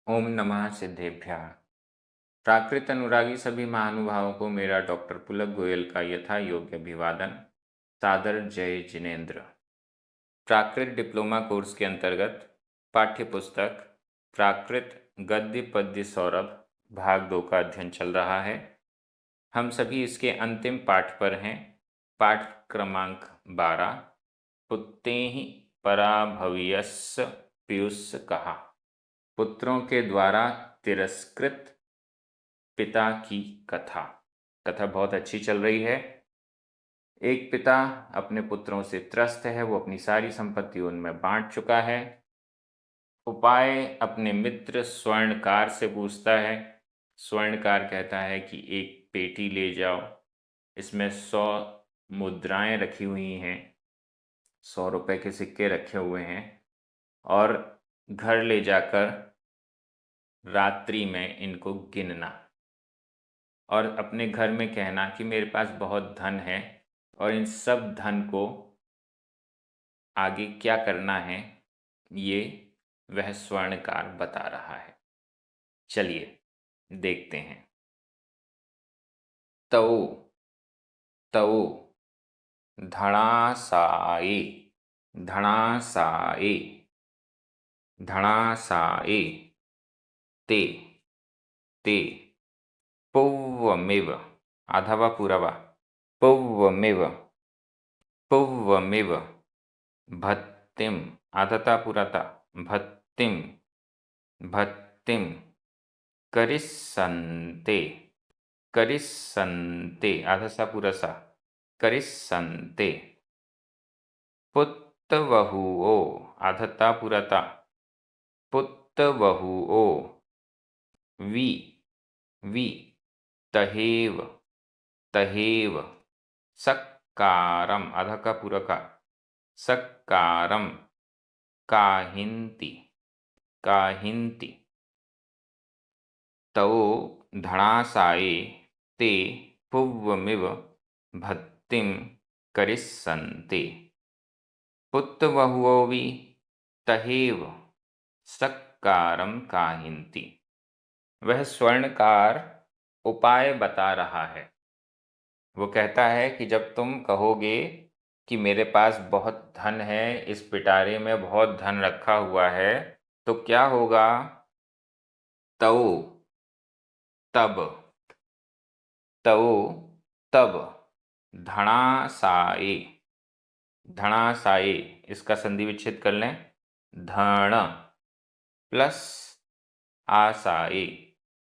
ओम नमः सिद्धेभ्यः। प्राकृत अनुरागी सभी महानुभावों को मेरा डॉक्टर पुलक गोयल का यथा योग्य अभिवादन। सादर जय जिनेन्द्र। प्राकृत डिप्लोमा कोर्स के अंतर्गत पाठ्य पुस्तक प्राकृत गद्य पद्य सौरभ भाग 2 का अध्ययन चल रहा है। हम सभी इसके अंतिम पाठ पर हैं। पाठ क्रमांक 12। पुत्तेहि पराभवयस्स पीयूष कहा। पुत्रों के द्वारा तिरस्कृत पिता की कथा। कथा बहुत अच्छी चल रही है। एक पिता अपने पुत्रों से त्रस्त है, वो अपनी सारी संपत्ति उनमें बांट चुका है। उपाय अपने मित्र स्वर्णकार से पूछता है। स्वर्णकार कहता है कि एक पेटी ले जाओ, इसमें 100 मुद्राएं रखी हुई हैं, 100 रुपए के सिक्के रखे हुए हैं, और घर ले जाकर रात्रि में इनको गिनना और अपने घर में कहना कि मेरे पास बहुत धन है और इन सब धन को आगे क्या करना है ये वह स्वर्णकार बता रहा है। चलिए देखते हैं। तौ तौ धणासाए धणासाए धणासाए ते ते पौवमेव आधा वा पूरा वा पौवमेव पौवमेव भत्तिम आधता पुराता भत्तिम भत्तिम करिस्सन्ते करिस्सन्ते आधसा पुरसा करिस्सन्ते पुत्तवहुओ आधता पुराता पुत्तवहुओ वि वि तहेव तहेव सक्कारम अधका पूरका सक्कारम काहिन्ति काहिन्ति तौ धणासाये ते पुव्वमिव भत्तिं करिस्सन्ते पुत्तवहुओवि तहेव सक्कारम काहिन्ति। वह स्वर्णकार उपाय बता रहा है। वो कहता है कि जब तुम कहोगे कि मेरे पास बहुत धन है, इस पिटारे में बहुत धन रखा हुआ है, तो क्या होगा? तौ तब तौ तब धणासाए धणासाए इसका संधि विच्छेद कर लें। धण प्लस आसाए,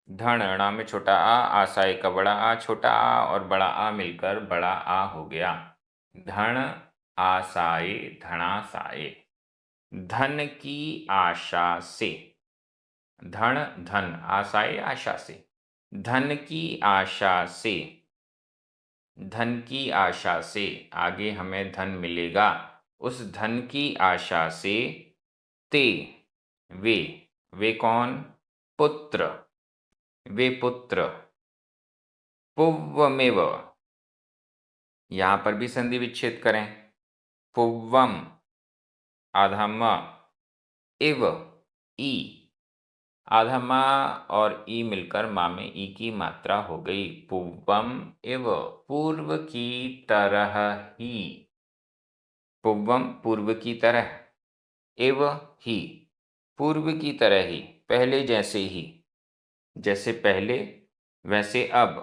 धण णा में छोटा आ, आसाए का बड़ा आ, छोटा आ और बड़ा आ मिलकर बड़ा आ हो गया। धन आसाए धणासाए। धन की आशा से, धन धन आशाए आशा से, धन की आशा से, धन की आशा से आगे हमें धन मिलेगा, उस धन की आशा से ते वे वे कौन? पुत्र वे पुत्र पुव्वमेव यहां पर भी संधि विच्छेद करें। पुव्वम आधा म इव ई आधा मा और ई मिलकर मा में ई की मात्रा हो गई। पुव्वम इव पूर्व की तरह ही, पुव्वम पूर्व की तरह, इव ही पूर्व की तरह ही, पहले जैसे ही, जैसे पहले वैसे अब।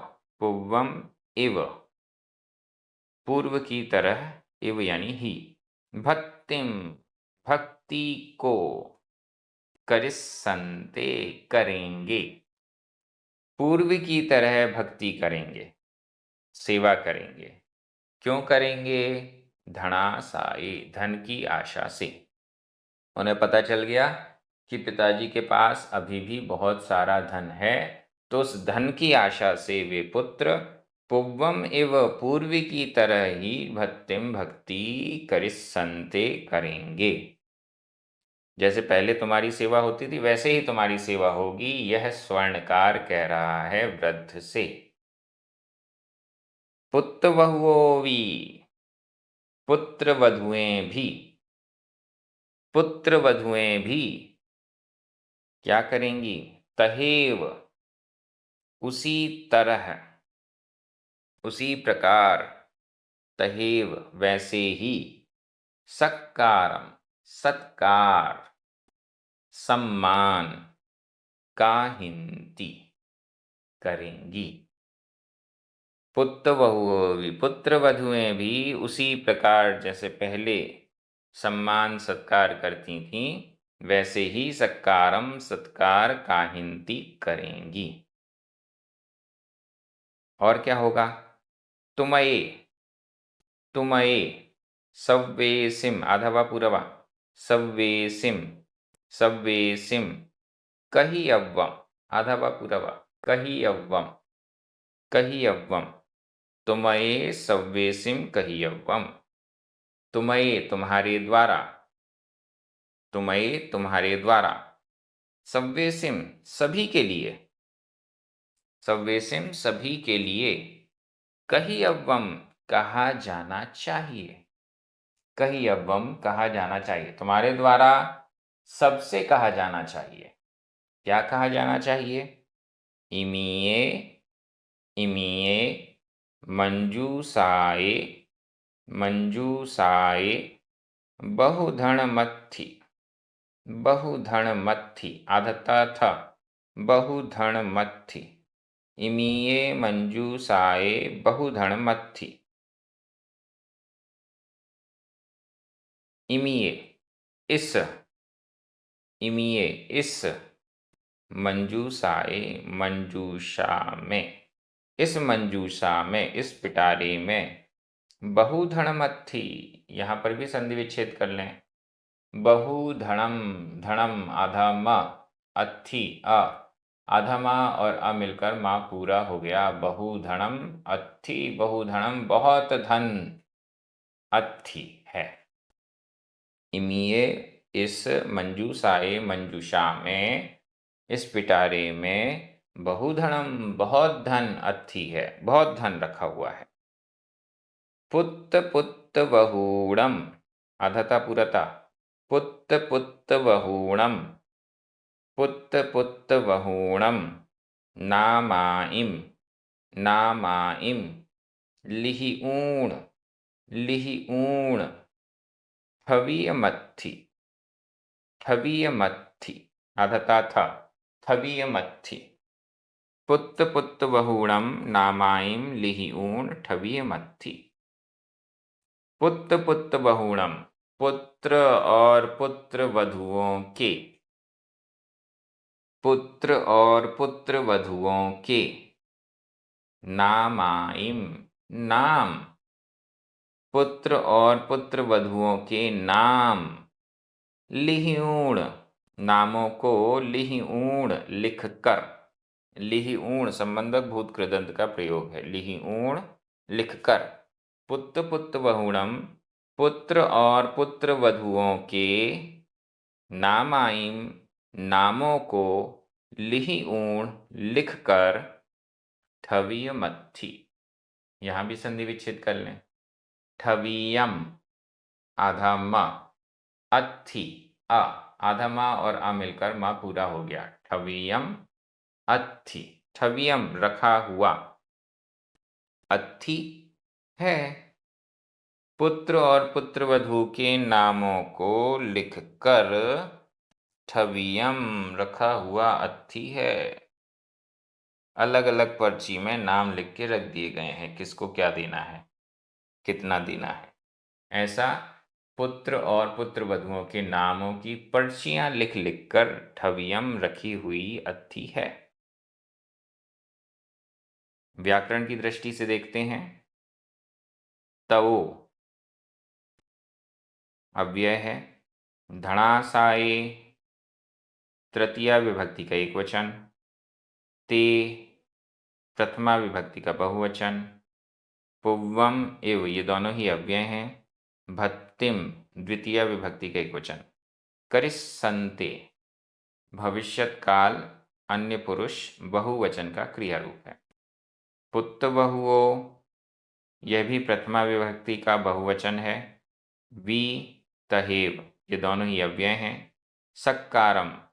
पुव्वम इव पूर्व की तरह, इव यानी ही। भक्तिम भक्ति को, करिस्सन्ते करेंगे, पूर्व की तरह भक्ति करेंगे, सेवा करेंगे। क्यों करेंगे? धणासाए धन की आशा से। उन्हें पता चल गया कि पिताजी के पास अभी भी बहुत सारा धन है, तो उस धन की आशा से वे पुत्र पुव्वम एव पूर्व की तरह ही भक्तिम भक्ति करिस्सन्ते करेंगे। जैसे पहले तुम्हारी सेवा होती थी वैसे ही तुम्हारी सेवा होगी, यह स्वर्णकार कह रहा है वृद्ध से। पुत्रवहुओवी पुत्र वधुएं भी, पुत्र वधुएं भी क्या करेंगी? तहेव, उसी तरह, उसी प्रकार, तहेव, वैसे ही, सत्कारम, सत्कार, सम्मान, काहिंती, करेंगी। पुत्र वधुएं भी उसी प्रकार जैसे पहले सम्मान सत्कार करती थीं, वैसे ही सत्कारम, सत्कार, काहिंती करेंगी। और क्या होगा? तुमये, तुमये, सव्वेसिम, आधा वा पूरा वा, सव्वेसिम, सव्वेसिम, कहियव्वम, आधा वा पूरा वा, कहियव्वम, कहियव्वम, तुमये सव्वेसिम कहियव्वम, तुमये तुम्हारे द्वारा, तुमये तुम्हारे द्वारा, सव्वेसिम सभी के लिए, सव्वेसिम सभी के लिए, कहियव्वम कहा जाना चाहिए, कहियव्वम कहा जाना चाहिए, तुम्हारे द्वारा सबसे कहा जाना चाहिए। क्या कहा जाना चाहिए? इमीये, इमीये, मंजूसाए, मंजूसाए, बहुधनमत्थि, बहुधनमत्थि, आधता था, बहुधनमत्थि, इमीये मंजूसाए बहुधनमत्थि, इमीये इस, इमीये इस, मंजूसाए मंजूषा में, इस मंजूषा में, इस पिटारे में, बहुधनमत्थि, यहाँ पर भी संधि विच्छेद कर लें, बहुधनम, धनम आधा म, अत्थि अ, आधा मा और अ मिलकर मा पूरा हो गया, बहुधनम अत्थि, बहुधनम बहुत धन, अत्थि है। इमीये इस मंजूसाए मंजूषा में, इस पिटारे में, बहुधनम बहुत धन, अत्थि है बहुत धन रखा हुआ है। पुत्त पुत्त बहुणम, आधता पूरता, पुत्त पुत्त बहुणम, पुत्त पुत्त बहुणम, नामाइम, नामाइम, लिहि ऊण, लिहि ऊण, थवीयमत्थि, थवीयमत्थि, आधता था, थवीयमत्थि, पुत्त पुत्त बहुणम, नामाइम, लिहि ऊण, थवीयमत्थि। पुत्त पुत्त बहुणम, पुत्र और पुत्र वधुओं के, पुत्र और पुत्र वधुओं के, नामाइम नाम, पुत्र और पुत्र वधुओं के नाम, लिहिऊण नामों को, लिहिऊण लिखकर, लिहिऊण संबंधक भूत कृदंत का प्रयोग है, लिहिऊण लिखकर, पुत्त पुत्र बहुणम, पुत्र और पुत्र वधुओं के, नामाइम नामों को, लिहिऊण लिखकर, थवीयमत्थि, यहाँ भी संधि विच्छेद कर लें, थवीयम आधा म, अत्थि अ, आधा मा और अ मिलकर मा पूरा हो गया, थवीयम अत्थि, थवीयम रखा हुआ, अत्थि है, पुत्र और पुत्रवधू के नामों को लिखकर, थवीयम रखा हुआ, अत्थि है। अलग अलग पर्ची में नाम लिख के रख दिए गए हैं, किसको क्या देना है, कितना देना है, ऐसा पुत्र और पुत्र वधुओं के नामों की पर्चियां लिख लिख कर थवीयम रखी हुई अत्थि है। व्याकरण की दृष्टि से देखते हैं, तवो अव्यय है, धणासाए तृतीया विभक्ति का एक वचन, ते प्रथमा विभक्ति का बहुवचन, पुव्वम एव ये दोनों ही अव्यय हैं, भत्तिम द्वितीय विभक्ति का एक वचन, करिस्सन्ते भविष्यत काल अन्य पुरुष बहुवचन का क्रिया रूप है, पुत्र बहुओं यह भी प्रथमा विभक्ति का बहुवचन है, वी तहेव ये दोनों ही अव्यय हैं, सक्कारम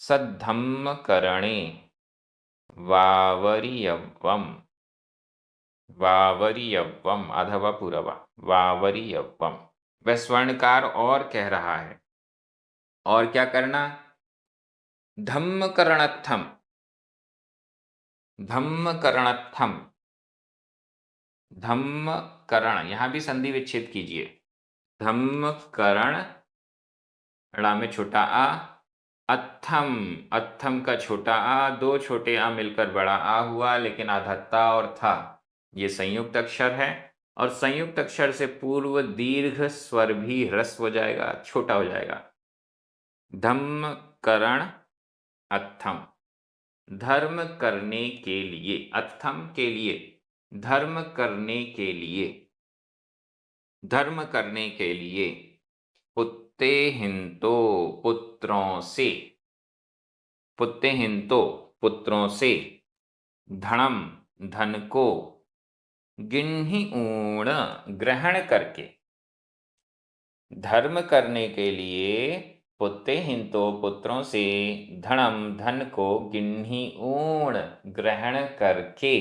सद्धम्मकरणे वावरियव्वम, वावरियव्वम अथवा पुरवा, वावरियव्वम। वह स्वर्णकार और कह रहा है, और क्या करना? धम्मकरणत्थम, धम्मकरणत्थम, धम्मकरण, यहां भी संधि विच्छेद कीजिए। धम्मकरण, ड़ा में छोटा आ, अत्थम, अत्थम का छोटा आ, दो छोटे आ मिलकर बड़ा आ हुआ, लेकिन आधत्ता और था ये संयुक्त अक्षर है, और संयुक्त अक्षर से पूर्व दीर्घ स्वर भी ह्रस्व हो जाएगा, छोटा हो जाएगा। धम्मकरण अत्थम, धर्म करने के लिए, अत्थम के लिए, धर्म करने के लिए, धर्म करने के लिए, पुत्ते हिंतो, पुत्रों से, पुत्ते हिंतो, पुत्रों से, धनम, धन को, गिन्हि ऊण, ग्रहण करके, धर्म करने के लिए पुत्ते हिंतो, पुत्रों से, धनम, धन को, गिन्हि ऊण, ग्रहण करके,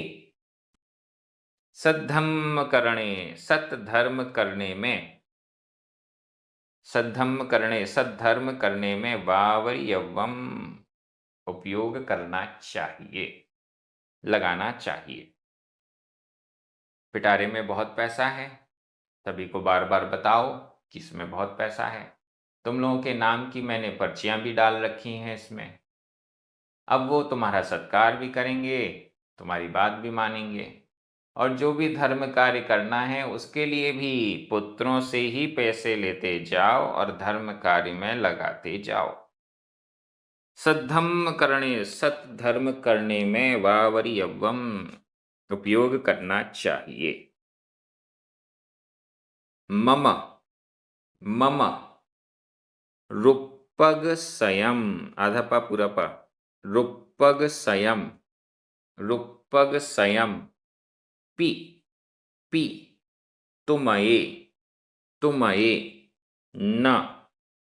सद्धम्म करणे, सत धर्म करने में, सद्धम्म करणे, सद्धर्म करने में, वावरियव्वम, उपयोग करना चाहिए, लगाना चाहिए। पिटारे में बहुत पैसा है, सभी को बार बार बताओ कि इसमें बहुत पैसा है। तुम लोगों के नाम की मैंने पर्चियां भी डाल रखी हैं इसमें। अब वो तुम्हारा सत्कार भी करेंगे, तुम्हारी बात भी मानेंगे, और जो भी धर्म कार्य करना है उसके लिए भी पुत्रों से ही पैसे लेते जाओ और धर्म कार्य में लगाते जाओ। सद्धम्म करणे, सत धर्म करने में, वावरियव्वम, उपयोग करना चाहिए। मम, मम, रुपगसयम, आधा पूरा पा, रुपगसयम, रुपगसयम, पी, पी, तुमये, तुमये, न,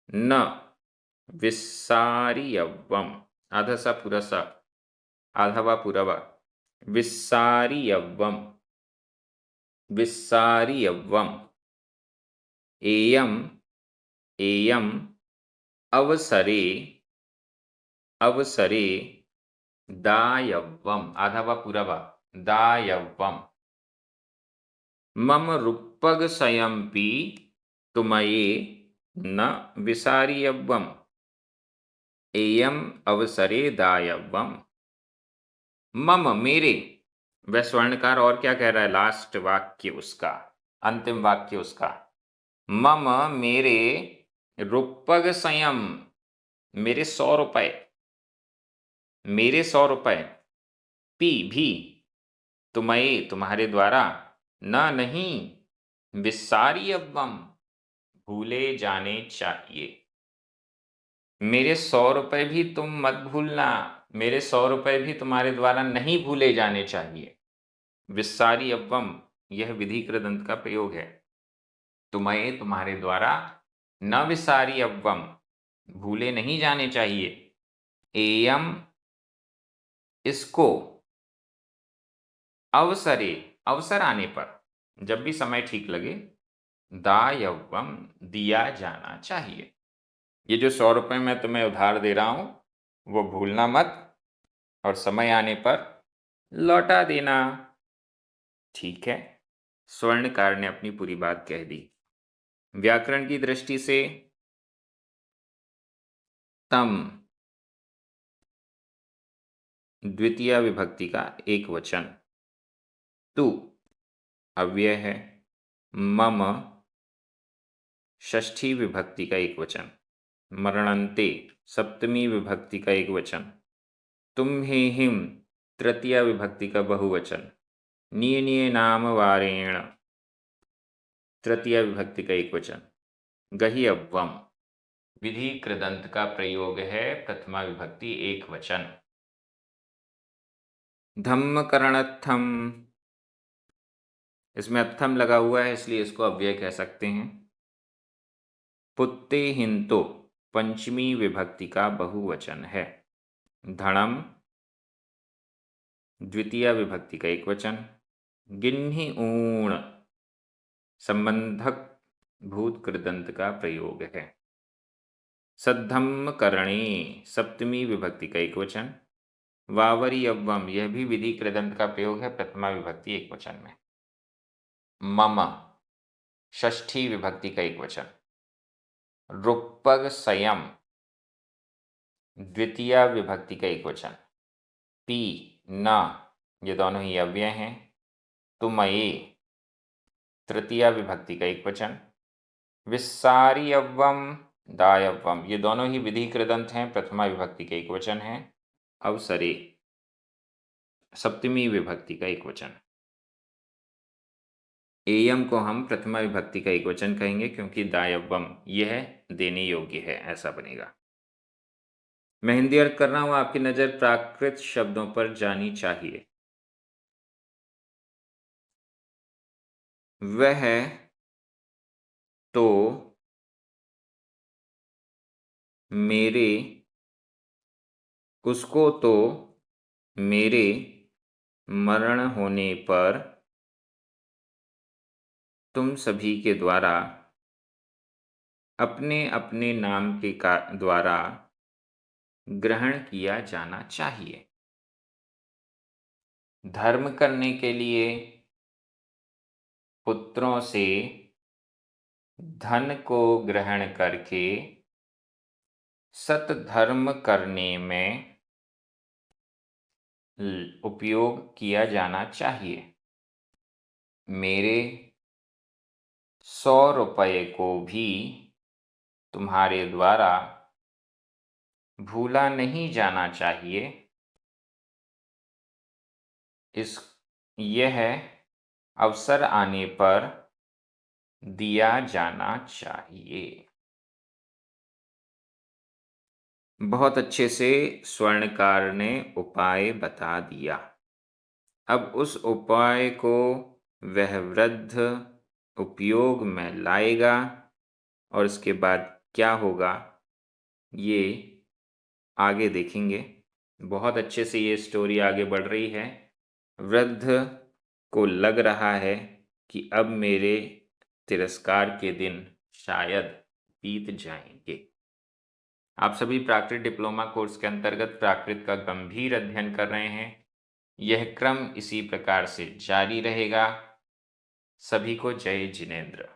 न, विस्सारियव्वम, आधा सा पूरा सा, आधा पूरा वा, विस्सारियव्वम, विस्सारियव्वम, एयम, एयम, अवसरे, अवसरे, दायव्वम, आधा पूरा वा, दायव्वम, मम रुपगसयम्पि तुमये न विसारियव्वम, एयम अवसरे दायव्वम। मम, मेरे, वह स्वर्णकार और क्या कह रहा है? लास्ट वाक्य उसका, अंतिम वाक्य उसका, मम, मेरे, रुपगसयम, मेरे 100 रुपए, मेरे 100 रुपए, पी, भी, तुमये, तुम्हारे द्वारा, न, नहीं, विस्सारियव्वम, भूले जाने चाहिए। मेरे 100 रुपए भी तुम मत भूलना, मेरे 100 रुपए भी तुम्हारे द्वारा नहीं भूले जाने चाहिए। विस्सारियव्वम, यह विधिकृत अंत का प्रयोग है। तुम्हें, तुम्हारे द्वारा, न विस्सारियव्वम, भूले नहीं जाने चाहिए। एयम, इसको, अवसरे, अवसर आने पर, जब भी समय ठीक लगे, दायव्वम, दिया जाना चाहिए। ये जो 100 रुपए मैं तुम्हें उधार दे रहा हूं, वो भूलना मत, और समय आने पर लौटा देना। ठीक है, स्वर्णकार ने अपनी पूरी बात कह दी। व्याकरण की दृष्टि से तम द्वितीय विभक्ति का एक वचन, तू अव्यय है, मम षष्ठी विभक्ति का एक वचन, मरणन्ते सप्तमी विभक्ति का एक वचन, तुम्हे हिम तृतीय विभक्ति का बहुवचन, निये निये नाम वारेण तृतीय विभक्ति का एक वचन, गह्यव्वम विधि कृदंत का प्रयोग है, प्रथमा विभक्ति एक वचन। धम्मकरणत्थम, इसमें अत्थम लगा हुआ है इसलिए इसको अव्यय कह सकते हैं। पुत्ते हिंतो, पंचमी विभक्ति का बहुवचन है। धड़म द्वितीय विभक्ति का एकवचन। गिन्हि ऊण संबंधक भूत कृदंत का प्रयोग है। सद्धम्म करणी सप्तमी विभक्ति का एकवचन। वावरी अव्वम यह भी विधि कृदंत का प्रयोग है प्रथमा विभक्ति एकवचन में। मम षष्ठी विभक्ति का एकवचन। रुपग संयम द्वितीय विभक्ति का एकवचन। पी न ये दोनों ही अव्यय हैं। तुमये तृतीय विभक्ति का एकवचन। विस्सारी अव्वम दायव्वम ये दोनों ही विधि कृदंत हैं प्रथमा विभक्ति के एकवचन हैं। अवसरे सप्तमी विभक्ति का एकवचन। एयम को हम प्रथमा विभक्ति का एकवचन कहेंगे क्योंकि दायव्वम यह देने योग्य है, ऐसा बनेगा। मैं हिंदी अर्थ कर रहा हूं, आपकी नजर प्राकृत शब्दों पर जानी चाहिए। वह तो मेरे, उसको तो मेरे मरण होने पर तुम सभी के द्वारा अपने अपने नाम के द्वारा ग्रहण किया जाना चाहिए। धर्म करने के लिए पुत्रों से धन को ग्रहण करके सतधर्म करने में उपयोग किया जाना चाहिए। मेरे 100 रुपये को भी तुम्हारे द्वारा भूला नहीं जाना चाहिए। यह अवसर आने पर दिया जाना चाहिए। बहुत अच्छे से स्वर्णकार ने उपाय बता दिया। अब उस उपाय को वह वृद्ध उपयोग में लाएगा और इसके बाद क्या होगा ये आगे देखेंगे। बहुत अच्छे से ये स्टोरी आगे बढ़ रही है। वृद्ध को लग रहा है कि अब मेरे तिरस्कार के दिन शायद बीत जाएंगे। आप सभी प्राकृत डिप्लोमा कोर्स के अंतर्गत प्राकृत का गंभीर अध्ययन कर रहे हैं। यह क्रम इसी प्रकार से जारी रहेगा। सभी को जय जिनेंद्र।